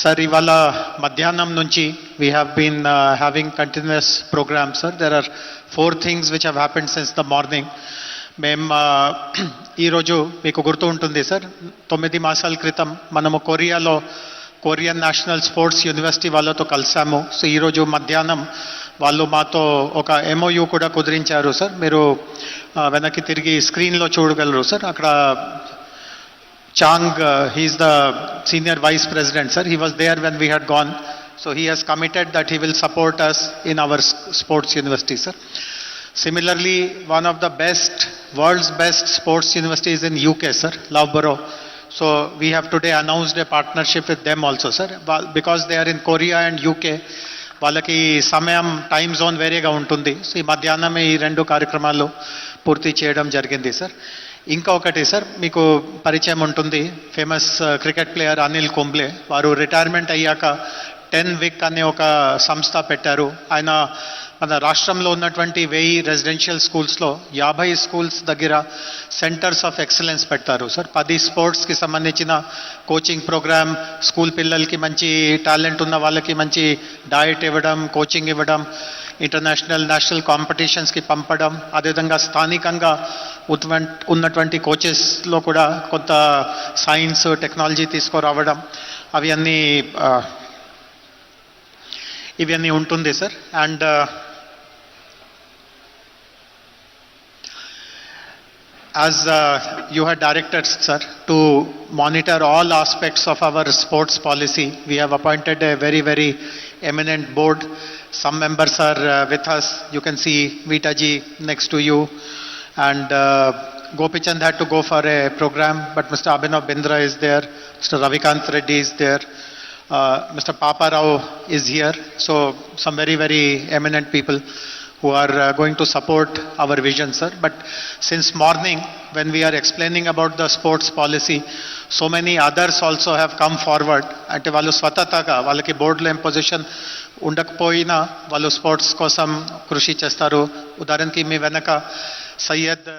Sir, ivala madhyanam nunchi we have been having continuous programs, sir. There are 4 things which have happened since the morning. మేము ఈరోజు మీకు గుర్తు ఉంటుంది sir, 9 మాసాల క్రితం మనము కొరియన్ నేషనల్ స్పోర్ట్స్ యూనివర్సిటీ వాళ్ళతో కలిసాము. సో ఈరోజు మధ్యాహ్నం వాళ్ళు మాతో ఒక ఎంఓయూ కూడా కుదిరించారు సార్. మీరు వెనక్కి తిరిగి స్క్రీన్లో చూడగలరు సార్. అక్కడ Chang, he's the senior vice president, sir. He was there when we had gone. So he has committed that he will support us in our sports university, sir. Similarly, one of the world's best sports universities in UK, sir, Loughborough. So we have today announced a partnership with them also, sir. Because they are in Korea and UK, వాళ్ళకి సమయం time zone వేరేగా ఉంటుంది. So ఈ మధ్యాహ్నం ఈ 2 కార్యక్రమాలు పూర్తి చేయడం జరిగింది సార్. ఇంకా ఒకటి సార్, మీకు పరిచయం ఉంటుంది, famous cricket player Anil Kumble. వారు రిటైర్మెంట్ అయ్యాక 10 విక్ అనే ఒక సంస్థ పెట్టారు. ఆయన మన రాష్ట్రంలో ఉన్నటువంటి 1000 రెసిడెన్షియల్ స్కూల్స్లో 50 స్కూల్స్ దగ్గర సెంటర్స్ ఆఫ్ ఎక్సలెన్స్ పెడతారు సార్. 10 స్పోర్ట్స్కి సంబంధించిన కోచింగ్ ప్రోగ్రామ్, స్కూల్ పిల్లలకి మంచి టాలెంట్ ఉన్న వాళ్ళకి మంచి డయట్ ఇవ్వడం, కోచింగ్ ఇవ్వడం, ఇంటర్నేషనల్ నేషనల్ కాంపిటీషన్స్కి పంపడం, అదేవిధంగా స్థానికంగా ఉన్నటువంటి కోచెస్లో కూడా కొంత సైన్స్ టెక్నాలజీ తీసుకురావడం, ఇవన్నీ ఉంటుంది sir. And as you had directed, sir, to monitor all aspects of our sports policy, we have appointed a very, very eminent board. Some members are with us. You can see Vita ji next to you. And Gopichand had to go for a program, but Mr. Abhinav Bindra is there. Mr. Ravikant Reddy is there. Mr. Papa Rao is here. So some very, very eminent people who are going to support our vision, sir. But since morning, when we are explaining about the sports policy, so many others also have come forward. అంటే వాళ్ళు స్వతహాగా వాళ్ళకి బోర్డులో ఏం position ఉండకపోయినా వాళ్ళు sports కోసం కృషి చేస్తారు. ఉదాహరణకి మీ వెనక సయ్యద్